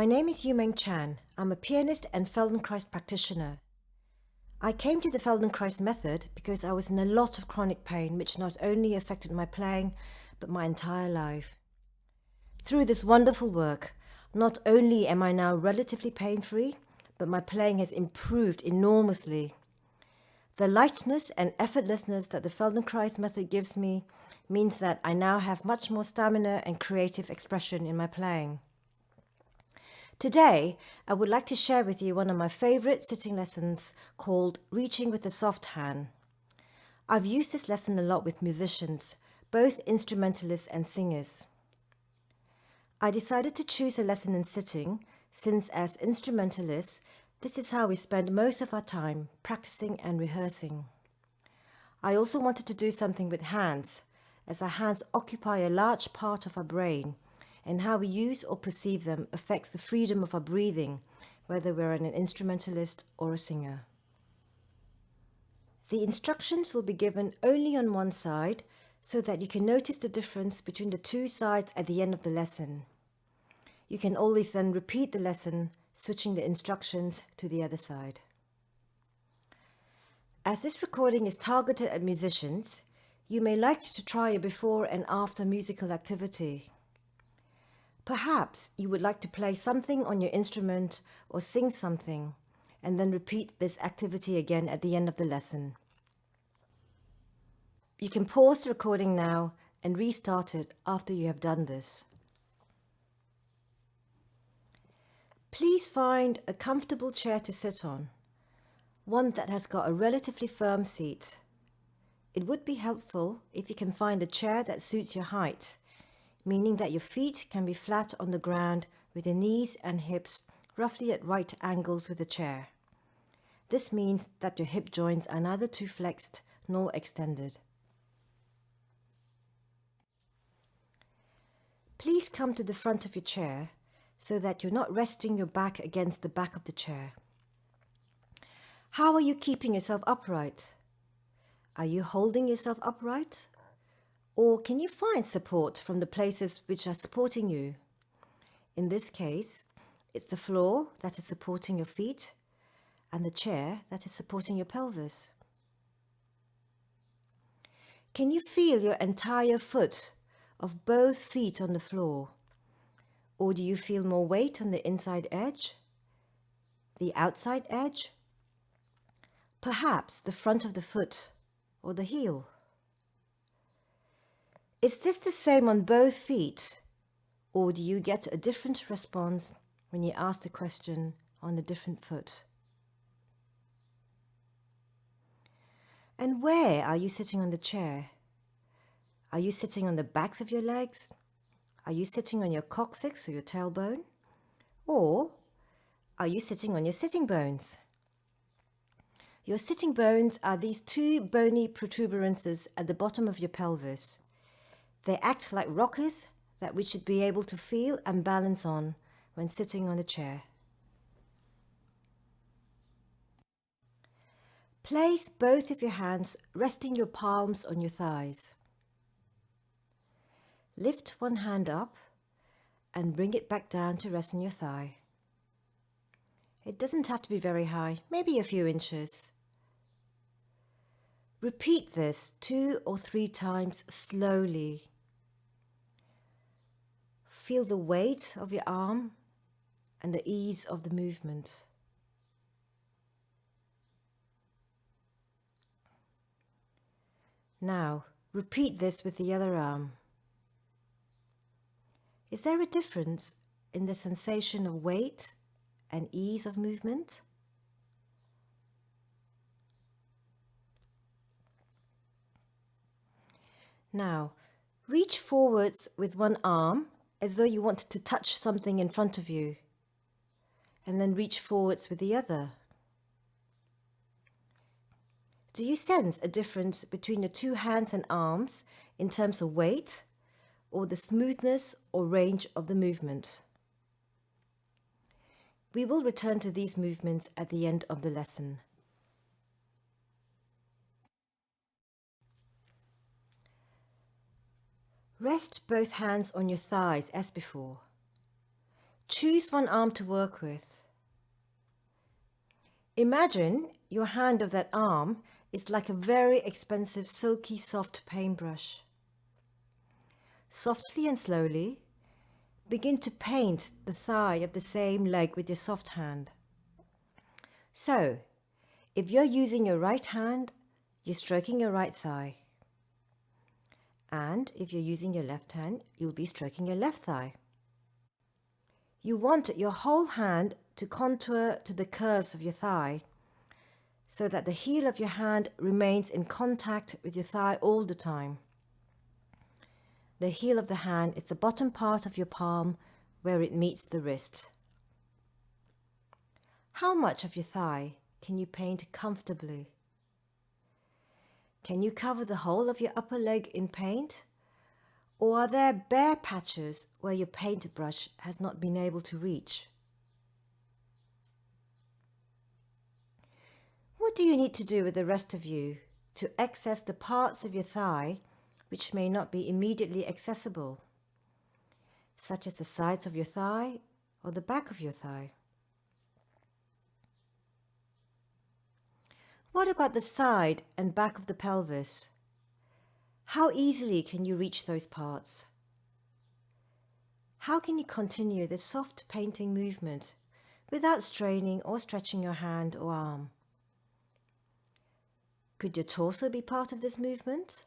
My name is Yumeng Chan. I'm a pianist and Feldenkrais practitioner. I came to the Feldenkrais method because I was in a lot of chronic pain which not only affected my playing, but my entire life. Through this wonderful work, not only am I now relatively pain-free, but my playing has improved enormously. The lightness and effortlessness that the Feldenkrais method gives me means that I now have much more stamina and creative expression in my playing. Today, I would like to share with you one of my favorite sitting lessons called Reaching with the Soft Hand. I've used this lesson a lot with musicians, both instrumentalists and singers. I decided to choose a lesson in sitting since as instrumentalists, this is how we spend most of our time practicing and rehearsing. I also wanted to do something with hands, as our hands occupy a large part of our brain, and how we use or perceive them affects the freedom of our breathing, whether we're an instrumentalist or a singer. The instructions will be given only on one side, so that you can notice the difference between the two sides at the end of the lesson. You can always then repeat the lesson, switching the instructions to the other side. As this recording is targeted at musicians, you may like to try a before and after musical activity. Perhaps you would like to play something on your instrument or sing something, and then repeat this activity again at the end of the lesson. You can pause the recording now and restart it after you have done this. Please find a comfortable chair to sit on, one that has got a relatively firm seat. It would be helpful if you can find a chair that suits your height, meaning that your feet can be flat on the ground with your knees and hips roughly at right angles with the chair. This means that your hip joints are neither too flexed nor extended. Please come to the front of your chair so that you're not resting your back against the back of the chair. How are you keeping yourself upright? Are you holding yourself upright? Or can you find support from the places which are supporting you? In this case, it's the floor that is supporting your feet and the chair that is supporting your pelvis. Can you feel your entire foot of both feet on the floor? Or do you feel more weight on the inside edge, the outside edge, perhaps the front of the foot or the heel? Is this the same on both feet, or do you get a different response when you ask the question on a different foot? And where are you sitting on the chair? Are you sitting on the backs of your legs? Are you sitting on your coccyx or your tailbone? Or are you sitting on your sitting bones? Your sitting bones are these two bony protuberances at the bottom of your pelvis. They act like rockers that we should be able to feel and balance on when sitting on a chair. Place both of your hands resting your palms on your thighs. Lift one hand up and bring it back down to rest on your thigh. It doesn't have to be very high, maybe a few inches. Repeat this 2 or 3 times slowly. Feel the weight of your arm and the ease of the movement. Now, repeat this with the other arm. Is there a difference in the sensation of weight and ease of movement? Now, reach forwards with one arm as though you want to touch something in front of you, and then reach forwards with the other. Do you sense a difference between the two hands and arms in terms of weight or the smoothness or range of the movement? We will return to these movements at the end of the lesson. Rest both hands on your thighs as before. Choose one arm to work with. Imagine your hand of that arm is like a very expensive silky soft paintbrush. Softly and slowly, begin to paint the thigh of the same leg with your soft hand. So, if you're using your right hand, you're stroking your right thigh. And if you're using your left hand, you'll be stroking your left thigh. You want your whole hand to contour to the curves of your thigh so that the heel of your hand remains in contact with your thigh all the time. The heel of the hand is the bottom part of your palm where it meets the wrist. How much of your thigh can you paint comfortably? Can you cover the whole of your upper leg in paint? Or are there bare patches where your paintbrush has not been able to reach? What do you need to do with the rest of you to access the parts of your thigh which may not be immediately accessible, such as the sides of your thigh or the back of your thigh? What about the side and back of the pelvis? How easily can you reach those parts? How can you continue this soft painting movement without straining or stretching your hand or arm? Could your torso be part of this movement?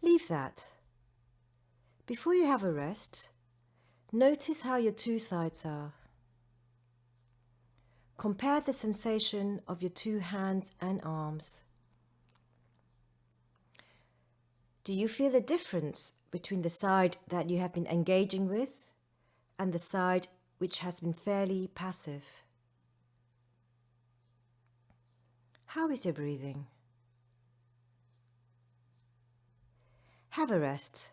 Leave that. Before you have a rest, notice how your two sides are. Compare the sensation of your two hands and arms. Do you feel a difference between the side that you have been engaging with and the side which has been fairly passive? How is your breathing? Have a rest.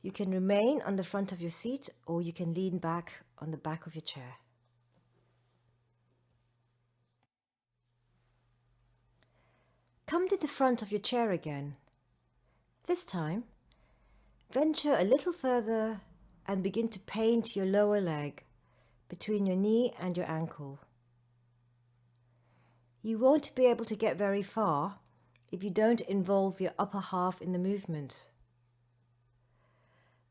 You can remain on the front of your seat or you can lean back on the back of your chair. Come to the front of your chair again. This time, venture a little further and begin to paint your lower leg between your knee and your ankle. You won't be able to get very far if you don't involve your upper half in the movement.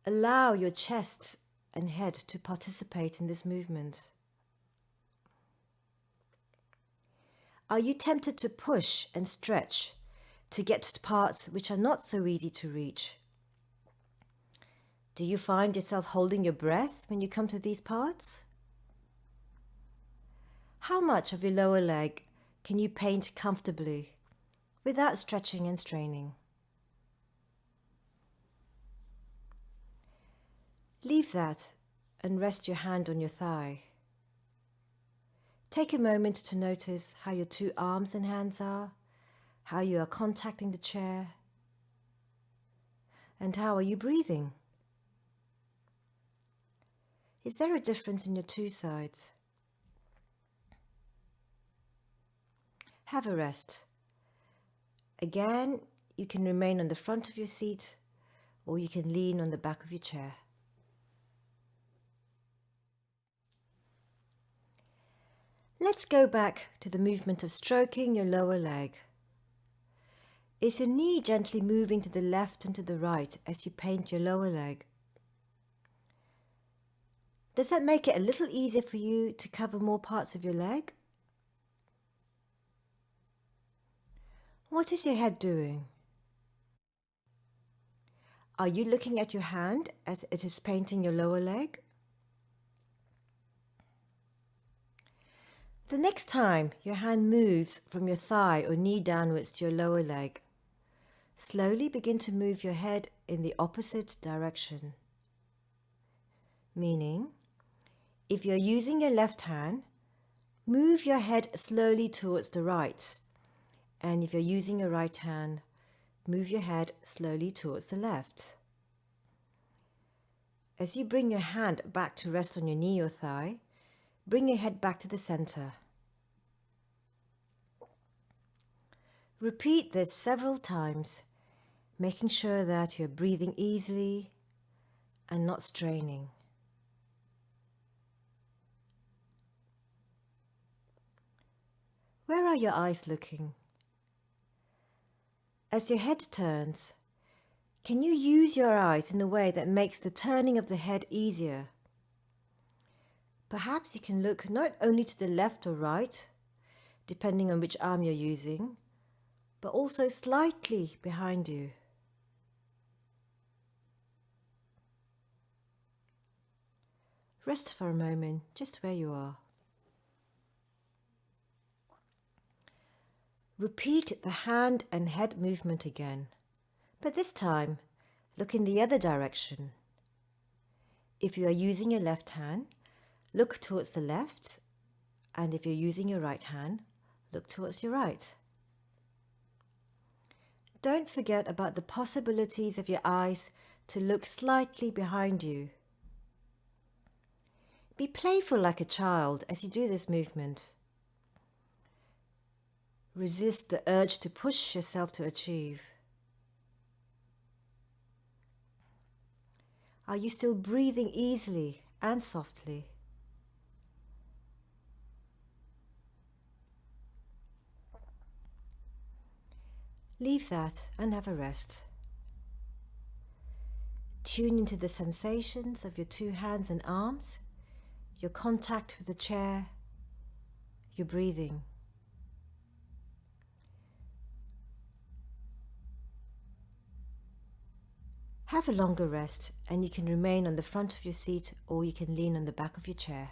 Allow your chest and head to participate in this movement. Are you tempted to push and stretch to get to parts which are not so easy to reach? Do you find yourself holding your breath when you come to these parts? How much of your lower leg can you paint comfortably without stretching and straining? Leave that and rest your hand on your thigh. Take a moment to notice how your two arms and hands are, how you are contacting the chair, and how are you breathing? Is there a difference in your two sides? Have a rest. Again, you can remain on the front of your seat or you can lean on the back of your chair. Let's go back to the movement of stroking your lower leg. Is your knee gently moving to the left and to the right as you paint your lower leg? Does that make it a little easier for you to cover more parts of your leg? What is your head doing? Are you looking at your hand as it is painting your lower leg? The next time your hand moves from your thigh or knee downwards to your lower leg, slowly begin to move your head in the opposite direction. Meaning, if you're using your left hand, move your head slowly towards the right. And if you're using your right hand, move your head slowly towards the left. As you bring your hand back to rest on your knee or thigh, bring your head back to the center. Repeat this several times, making sure that you're breathing easily and not straining. Where are your eyes looking? As your head turns, can you use your eyes in a way that makes the turning of the head easier? Perhaps you can look not only to the left or right, depending on which arm you're using, but also slightly behind you. Rest for a moment, just where you are. Repeat the hand and head movement again, but this time look in the other direction. If you are using your left hand, look towards the left, and if you're using your right hand, look towards your right. Don't forget about the possibilities of your eyes to look slightly behind you. Be playful like a child as you do this movement. Resist the urge to push yourself to achieve. Are you still breathing easily and softly? Leave that and have a rest. Tune into the sensations of your two hands and arms, your contact with the chair, your breathing. Have a longer rest and you can remain on the front of your seat or you can lean on the back of your chair.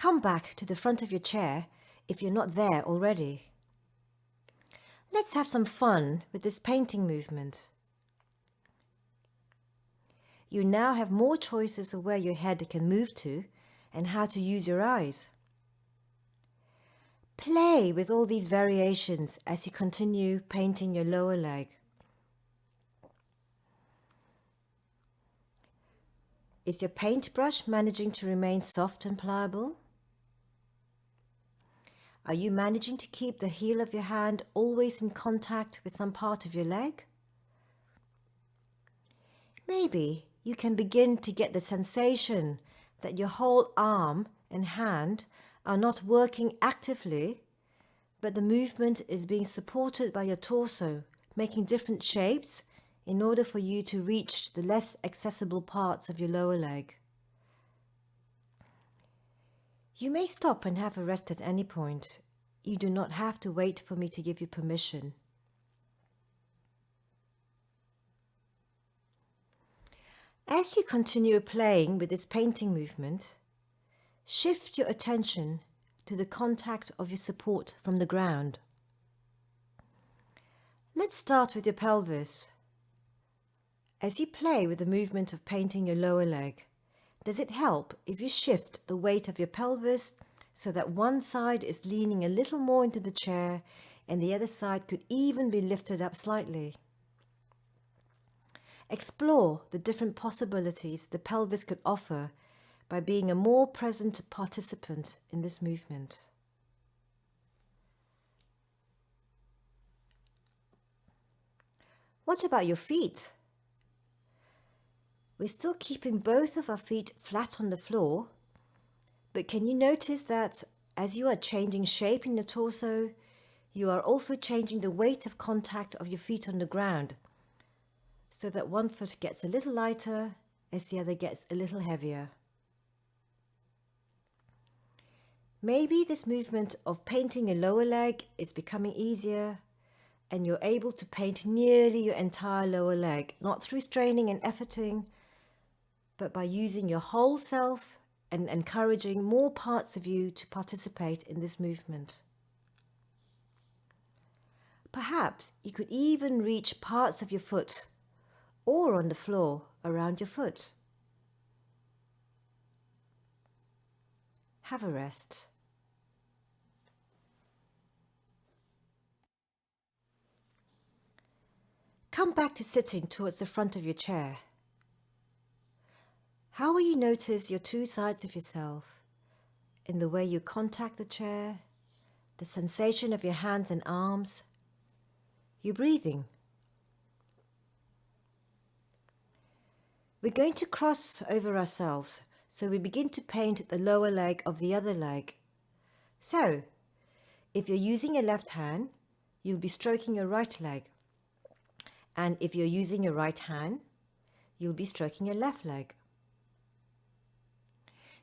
Come back to the front of your chair if you're not there already. Let's have some fun with this painting movement. You now have more choices of where your head can move to and how to use your eyes. Play with all these variations as you continue painting your lower leg. Is your paintbrush managing to remain soft and pliable? Are you managing to keep the heel of your hand always in contact with some part of your leg? Maybe you can begin to get the sensation that your whole arm and hand are not working actively, but the movement is being supported by your torso, making different shapes in order for you to reach the less accessible parts of your lower leg. You may stop and have a rest at any point. You do not have to wait for me to give you permission. As you continue playing with this painting movement, shift your attention to the contact of your support from the ground. Let's start with your pelvis. As you play with the movement of painting your lower leg, does it help if you shift the weight of your pelvis so that one side is leaning a little more into the chair and the other side could even be lifted up slightly? Explore the different possibilities the pelvis could offer by being a more present participant in this movement. What about your feet? We're still keeping both of our feet flat on the floor, but can you notice that as you are changing shape in the torso, you are also changing the weight of contact of your feet on the ground, so that one foot gets a little lighter as the other gets a little heavier. Maybe this movement of painting your lower leg is becoming easier and you're able to paint nearly your entire lower leg, not through straining and efforting, but by using your whole self and encouraging more parts of you to participate in this movement. Perhaps you could even reach parts of your foot or on the floor around your foot. Have a rest. Come back to sitting towards the front of your chair. How will you notice your two sides of yourself in the way you contact the chair, the sensation of your hands and arms, You're breathing. We're going to cross over ourselves, so we begin to paint the lower leg of the other leg. So, if you're using your left hand, you'll be stroking your right leg. And if you're using your right hand, you'll be stroking your left leg.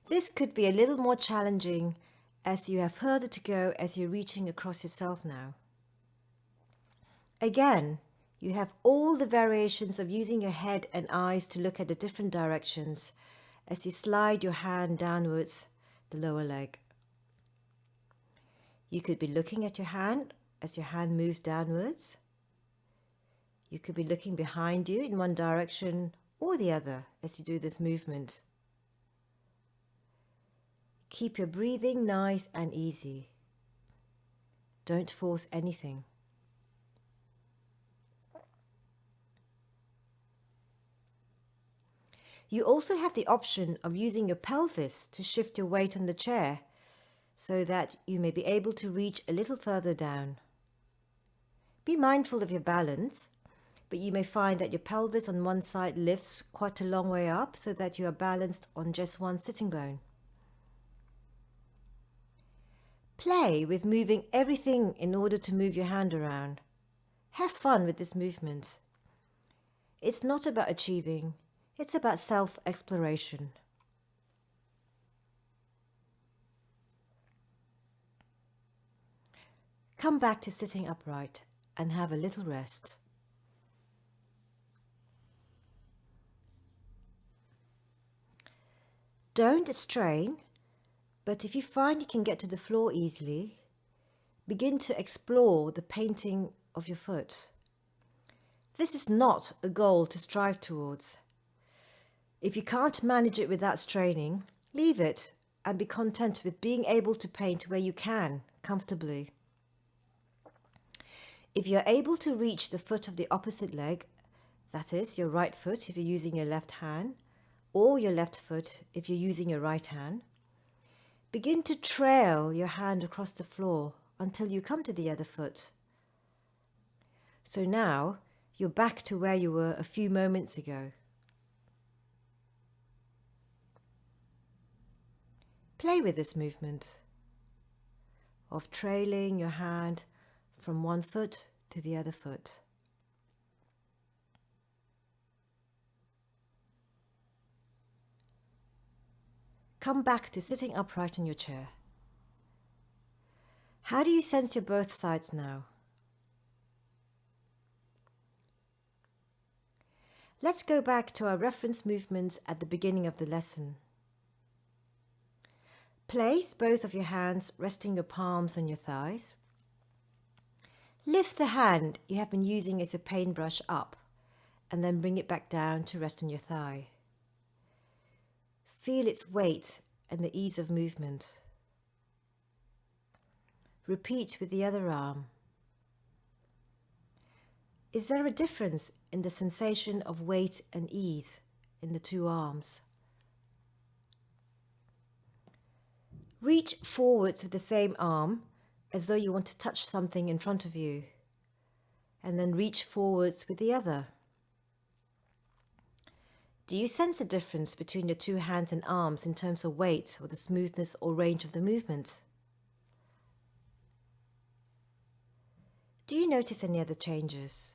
This could be a little more challenging as you have further to go as you're reaching across yourself now. Again, you have all the variations of using your head and eyes to look at the different directions as you slide your hand downwards the lower leg. You could be looking at your hand as your hand moves downwards. You could be looking behind you in one direction or the other as you do this movement. Keep your breathing nice and easy. Don't force anything. You also have the option of using your pelvis to shift your weight on the chair so that you may be able to reach a little further down. Be mindful of your balance, but you may find that your pelvis on one side lifts quite a long way up so that you are balanced on just one sitting bone. Play with moving everything in order to move your hand around. Have fun with this movement. It's not about achieving. It's about self-exploration. Come back to sitting upright and have a little rest. Don't strain, but if you find you can get to the floor easily, begin to explore the painting of your foot. This is not a goal to strive towards. If you can't manage it without straining, leave it and be content with being able to paint where you can, comfortably. If you're able to reach the foot of the opposite leg, that is, your right foot if you're using your left hand, or your left foot if you're using your right hand, begin to trail your hand across the floor until you come to the other foot. So now you're back to where you were a few moments ago. Play with this movement of trailing your hand from one foot to the other foot. Come back to sitting upright in your chair. How do you sense your both sides now? Let's go back to our reference movements at the beginning of the lesson. Place both of your hands resting your palms on your thighs. Lift the hand you have been using as a paintbrush up and then bring it back down to rest on your thigh. Feel its weight and the ease of movement. Repeat with the other arm. Is there a difference in the sensation of weight and ease in the two arms? Reach forwards with the same arm as though you want to touch something in front of you, and then reach forwards with the other. Do you sense a difference between your two hands and arms in terms of weight or the smoothness or range of the movement? Do you notice any other changes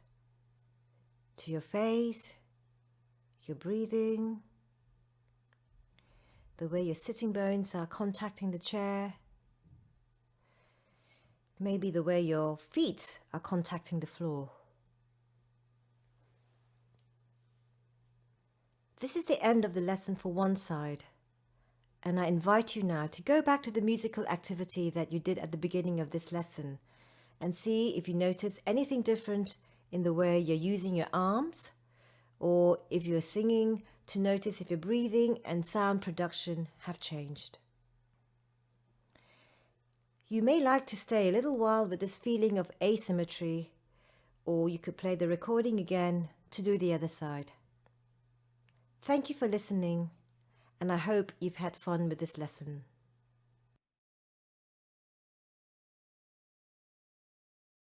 to your face, your breathing, the way your sitting bones are contacting the chair, maybe the way your feet are contacting the floor? This is the end of the lesson for one side, and I invite you now to go back to the musical activity that you did at the beginning of this lesson and see if you notice anything different in the way you're using your arms, or if you're singing, to notice if your breathing and sound production have changed. You may like to stay a little while with this feeling of asymmetry, or you could play the recording again to do the other side. Thank you for listening, and I hope you've had fun with this lesson.